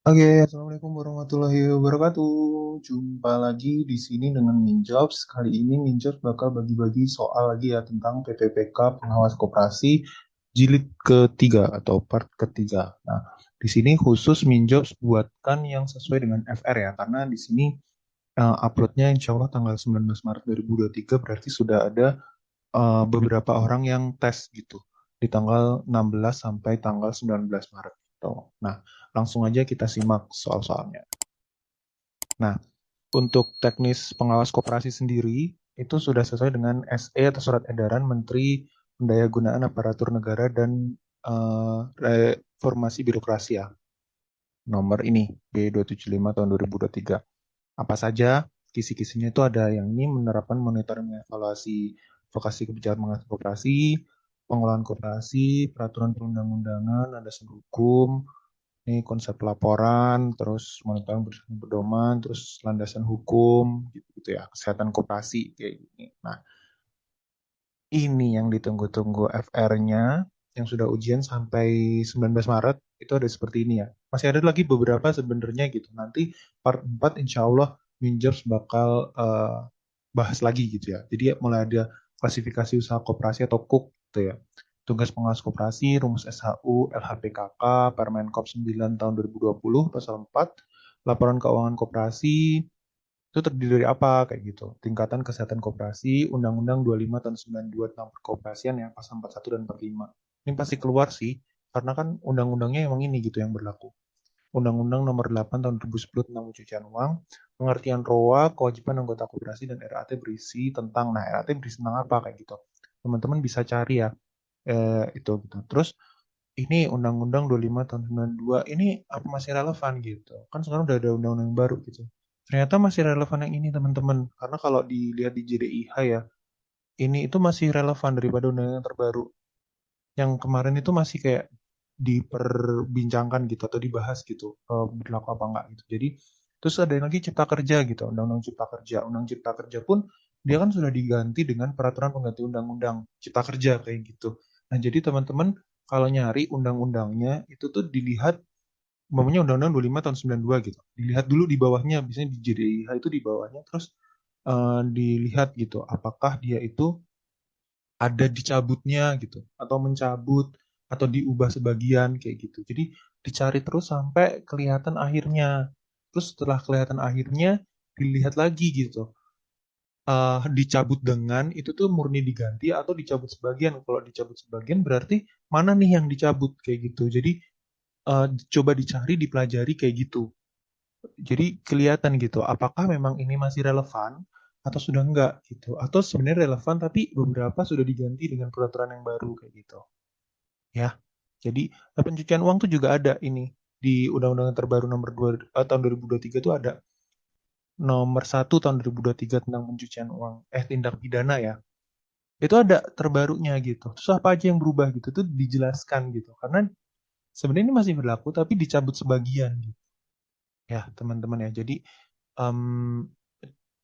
Oke, Assalamualaikum warahmatullahi wabarakatuh. Jumpa lagi di sini dengan Minjobs. Kali ini Minjobs bakal bagi-bagi soal lagi ya tentang PPPK Pengawas Koperasi jilid ketiga atau part ketiga. Nah, di sini khusus Minjobs buatkan yang sesuai dengan FR ya, karena di sini uploadnya insya Allah tanggal 19 Maret 2023 berarti sudah ada beberapa orang yang tes gitu di tanggal 16 sampai tanggal 19 Maret gitu. Nah, langsung aja kita simak soal-soalnya. Nah, untuk teknis pengawas koperasi sendiri itu sudah sesuai dengan SE atau Surat Edaran Menteri Pendayagunaan Aparatur Negara dan Reformasi Birokrasi ya. Nomor ini B275 tahun 2023. Apa saja kisi-kisinya itu ada yang ini menerapkan monitoring evaluasi vokasi kebijakan mengenai koperasi, pengelolaan koperasi, peraturan perundang-undangan, landasan hukum, ini konsep laporan, terus monitoring berdasarkan pedoman, terus landasan hukum, gitu ya, kesehatan koperasi kayak gini. Nah, ini yang ditunggu-tunggu FR-nya yang sudah ujian sampai 19 Maret itu ada seperti ini ya. Masih ada lagi beberapa sebenarnya gitu. Nanti part 4 insya Allah Minjers bakal bahas lagi gitu ya. Jadi mulai ada klasifikasi usaha koperasi atau KUK gitu ya. Tugas pengawas koperasi, rumus SHU, LHPKK, Permenkop 9 tahun 2020, pasal 4, laporan keuangan koperasi, itu terdiri dari apa kayak gitu. Tingkatan kesehatan koperasi, Undang-Undang 25 tahun 92 tentang perkoperasian ya, pasal 41 dan 45. Ini pasti keluar sih, karena kan undang-undangnya emang ini gitu yang berlaku. Undang-Undang nomor 8 tahun 2010 tentang pencucian uang, pengertian ROA, kewajiban anggota koperasi dan RAT berisi tentang, nah RAT berisi tentang apa kayak gitu. Teman-teman bisa cari ya, itu gitu. Terus ini Undang-Undang 25 tahun 92 ini apa masih relevan gitu. Kan sekarang udah ada undang-undang yang baru gitu. Ternyata masih relevan yang ini teman-teman. Karena kalau dilihat di JDIH ya, ini itu masih relevan daripada undang-undang yang terbaru. Yang kemarin itu masih kayak diperbincangkan gitu atau dibahas gitu, berlaku apa enggak gitu. Jadi terus ada yang lagi Cipta Kerja gitu, Undang-Undang Cipta Kerja. Undang Cipta Kerja pun dia kan sudah diganti dengan peraturan pengganti Undang-Undang Cipta Kerja kayak gitu. Nah, jadi teman-teman kalau nyari undang-undangnya itu tuh dilihat umpamanya Undang-Undang 25 tahun 92 gitu. Dilihat dulu di bawahnya, biasanya di JDIH itu di bawahnya, terus dilihat gitu, apakah dia itu ada dicabutnya gitu, atau mencabut, atau diubah sebagian kayak gitu. Jadi dicari terus sampai kelihatan akhirnya. Terus setelah kelihatan akhirnya, dilihat lagi gitu. Dicabut dengan itu tuh murni diganti atau dicabut sebagian. Kalau dicabut sebagian berarti mana nih yang dicabut kayak gitu. Jadi coba dicari, dipelajari kayak gitu. Jadi kelihatan gitu, apakah memang ini masih relevan atau sudah enggak gitu. Atau sebenarnya relevan tapi beberapa sudah diganti dengan peraturan yang baru kayak gitu. Ya. Jadi pencucian uang tuh juga ada ini di Undang-Undang yang terbaru nomor 2 tahun 2023 itu ada nomor 1 tahun 2023 tentang pencucian uang tindak pidana ya. Itu ada terbarunya gitu. Terus apa aja yang berubah gitu tuh dijelaskan gitu. Karena sebenarnya ini masih berlaku tapi dicabut sebagian gitu. Ya, teman-teman ya. Jadi em,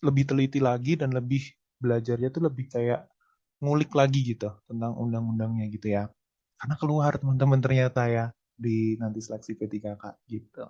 lebih teliti lagi dan lebih belajarnya tuh lebih kayak ngulik lagi gitu tentang undang-undangnya gitu ya. Karena keluar teman-teman ternyata ya di nanti seleksi P3K gitu.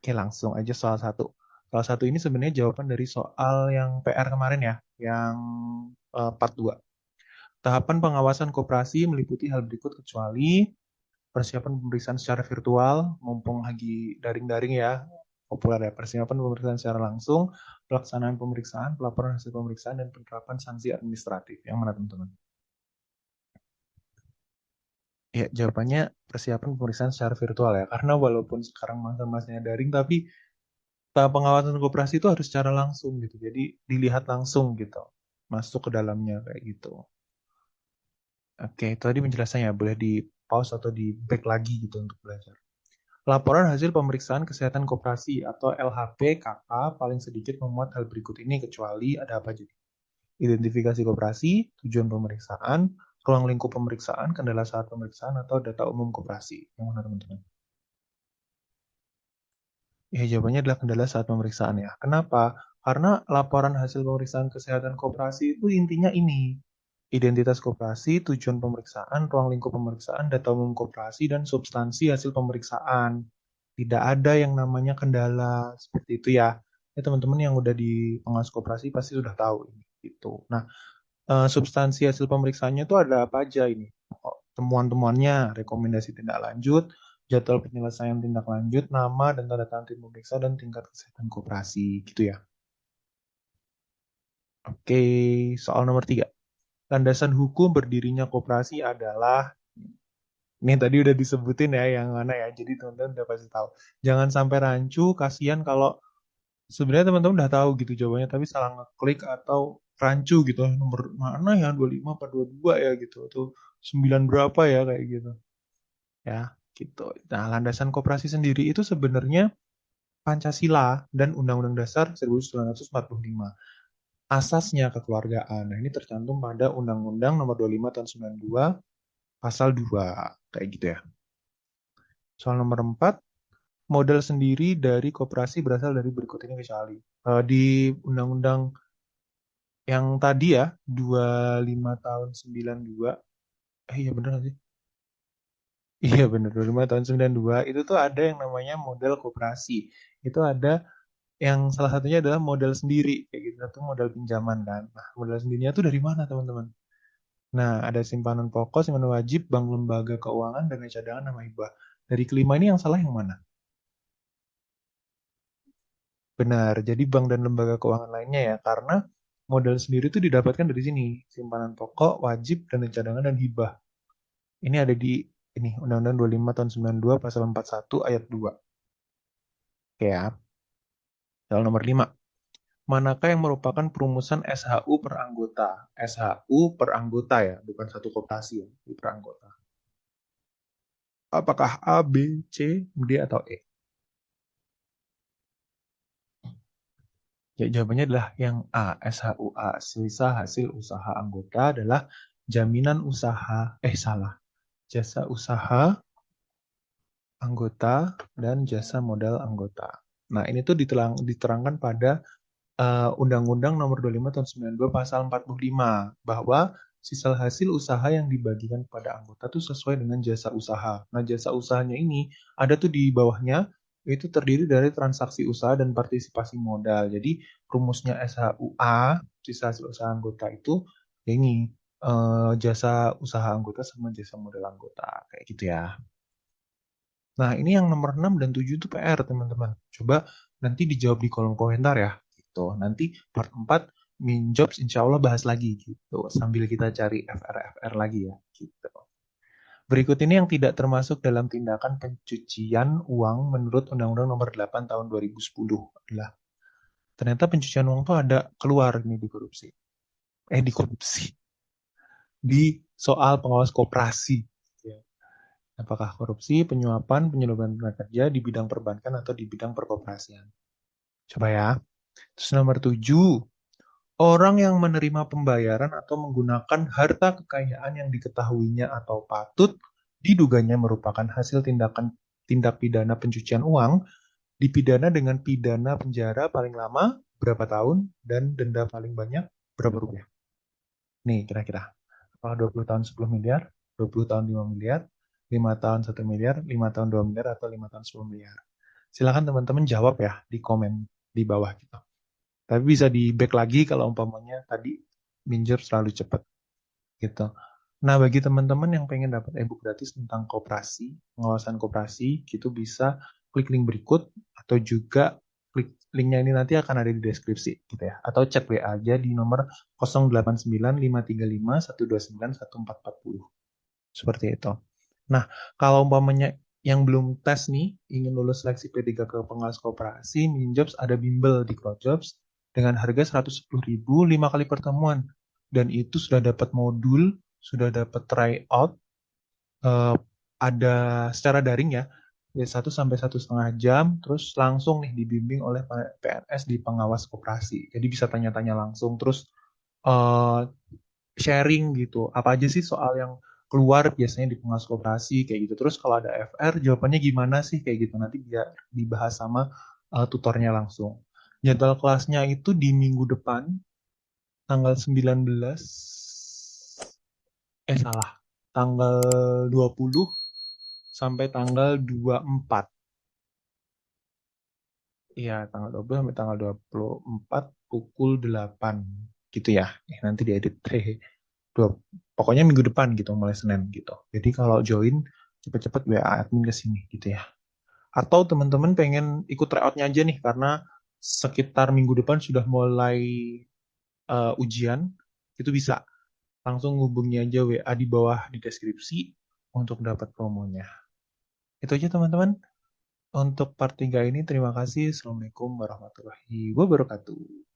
Oke, langsung aja soal satu. Soal satu ini sebenarnya jawaban dari soal yang PR kemarin ya, yang part 2. Tahapan pengawasan koperasi meliputi hal berikut kecuali persiapan pemeriksaan secara virtual, mumpung lagi daring-daring ya, populer ya, persiapan pemeriksaan secara langsung, pelaksanaan pemeriksaan, pelaporan hasil pemeriksaan, dan penerapan sanksi administratif. Yang mana teman-teman? Ya, jawabannya persiapan pemeriksaan secara virtual ya, karena walaupun sekarang masa-masanya daring, tapi tahap pengawasan koperasi itu harus secara langsung gitu, jadi dilihat langsung gitu, masuk ke dalamnya kayak gitu. Oke, itu tadi penjelasannya, boleh di pause atau di back lagi gitu untuk belajar. Laporan hasil pemeriksaan kesehatan koperasi atau LHP-KK paling sedikit memuat hal berikut ini kecuali ada apa jadi? Identifikasi koperasi, tujuan pemeriksaan, ruang lingkup pemeriksaan, kendala saat pemeriksaan, atau data umum koperasi. Yang mana teman-teman? Ya, jawabannya adalah kendala saat pemeriksaan ya. Kenapa? Karena laporan hasil pemeriksaan kesehatan koperasi itu intinya ini. Identitas koperasi, tujuan pemeriksaan, ruang lingkup pemeriksaan, data umum koperasi, dan substansi hasil pemeriksaan. Tidak ada yang namanya kendala seperti itu ya. Ya teman-teman yang udah di pengawas koperasi pasti sudah tahu ini. Gitu. Nah, substansi hasil pemeriksaannya itu ada apa aja ini? Temuan-temuannya, rekomendasi tindak lanjut, jadwal penyelesaian tindak lanjut, nama dan tanda tangan tim pemeriksa dan tingkat kesehatan koperasi, gitu ya. Oke, soal nomor 3. Landasan hukum berdirinya koperasi adalah, ini tadi udah disebutin ya yang mana ya, jadi teman-teman udah pasti tahu. Jangan sampai rancu, kasihan kalau sebenarnya teman-teman udah tahu gitu jawabannya, tapi salah ngeklik atau rancu gitu. Nomor mana ya, 25 apa 22 ya gitu, atau 9 berapa ya kayak gitu. Ya, gitu. Nah, landasan koperasi sendiri itu sebenarnya Pancasila dan Undang-Undang Dasar 1945. Asasnya kekeluargaan. Nah, ini tercantum pada Undang-Undang Nomor 25 Tahun 92 Pasal 2. Kayak gitu ya. Soal nomor 4, model sendiri dari koperasi berasal dari berikut ini kecuali. Di Undang-Undang yang tadi ya, 25 tahun 92, iya bener nggak sih? Iya bener, 25 tahun 92, itu tuh ada yang namanya model koperasi. Itu ada yang salah satunya adalah model sendiri, kayak gitu, satu model pinjaman kan. Nah, model sendirinya tuh dari mana teman-teman? Nah, ada simpanan pokok, simpanan wajib, bank lembaga keuangan, dana cadangan, nama hibah. Dari kelima ini yang salah yang mana? Benar, jadi bank dan lembaga keuangan lainnya ya, karena modal sendiri itu didapatkan dari sini, simpanan pokok, wajib, dana cadangan, dan hibah. Ini ada di ini Undang-Undang 25 tahun 92 pasal 41 ayat 2. Oke ya. Soal nomor 5. Manakah yang merupakan perumusan SHU per anggota? SHU per anggota ya, bukan satu koperasi ya, per anggota. Apakah A, B, C, D, atau E? Ya, jawabannya adalah yang A, SHUA. Sisa hasil usaha anggota adalah jaminan usaha, salah. Jasa usaha anggota dan jasa modal anggota. Nah, ini tuh diterangkan pada Undang-Undang Nomor 25 Tahun 92 Pasal 45 bahwa sisa hasil usaha yang dibagikan kepada anggota tuh sesuai dengan jasa usaha. Nah, jasa usahanya ini ada tuh di bawahnya itu terdiri dari transaksi usaha dan partisipasi modal. Jadi rumusnya SHUA, sisa hasil usaha anggota itu ya ini jasa usaha anggota sama jasa modal anggota kayak gitu ya. Nah, ini yang nomor 6 dan 7 itu PR, teman-teman. Coba nanti dijawab di kolom komentar ya. Gitu. Nanti part 4 Minjobs insya Allah bahas lagi gitu. Sambil kita cari FR-FR lagi ya. Gitu. Berikut ini yang tidak termasuk dalam tindakan pencucian uang menurut Undang-Undang Nomor 8 Tahun 2010 adalah ternyata pencucian uang tuh ada keluar nih di korupsi. Di korupsi. Di soal pengawas koperasi. Ya. Apakah korupsi, penyuapan, penyeludupan tenaga kerja di bidang perbankan atau di bidang perkoperasian? Coba ya. Terus nomor 7, orang yang menerima pembayaran atau menggunakan harta kekayaan yang diketahuinya atau patut diduganya merupakan hasil tindak pidana pencucian uang, dipidana dengan pidana penjara paling lama berapa tahun dan denda paling banyak berapa rupiah? Nih kira-kira. Apakah 20 tahun 10 miliar, 20 tahun 5 miliar, 5 tahun 1 miliar, 5 tahun 2 miliar, atau 5 tahun 10 miliar? Silakan teman-teman jawab ya di komen di bawah gitu. Tapi bisa di back lagi kalau umpamanya tadi minjer selalu cepat gitu. Nah, bagi teman-teman yang pengen dapat ebook gratis tentang koperasi, pengawasan koperasi, gitu bisa klik link berikut atau juga klik linknya ini nanti akan ada di deskripsi gitu ya. Atau chat WA aja di nomor 08953512914440. Seperti itu. Nah, kalau umpamanya yang belum tes nih, ingin lulus seleksi P3 ke pengawas koperasi, Minjobs ada bimbel di Crowdjobs dengan harga 110.000 5 kali pertemuan. Dan itu sudah dapat modul, sudah dapat tryout, eh, ada secara daring ya, dari 1 sampai 1,5 jam, terus langsung nih dibimbing oleh PNS di pengawas koperasi. Jadi bisa tanya-tanya langsung, terus eh, sharing gitu. Apa aja sih soal yang keluar biasanya di pengawas koperasi kayak gitu. Terus kalau ada FR jawabannya gimana sih kayak gitu. Nanti biar dibahas sama tutornya langsung. Jadwal kelasnya itu di minggu depan tanggal 19 salah. Tanggal 20 sampai tanggal 24. Iya, tanggal 12 sampai tanggal 24 pukul 8 gitu ya. Nanti diedit. Dua, pokoknya minggu depan gitu, mulai Senin gitu. Jadi kalau join, cepet-cepet WA admin ke sini gitu ya. Atau teman-teman pengen ikut tryoutnya aja nih, karena sekitar minggu depan sudah mulai ujian, itu bisa langsung hubungi aja WA di bawah di deskripsi untuk dapat promonya. Itu aja teman-teman. Untuk part 3 ini terima kasih. Assalamualaikum warahmatullahi wabarakatuh.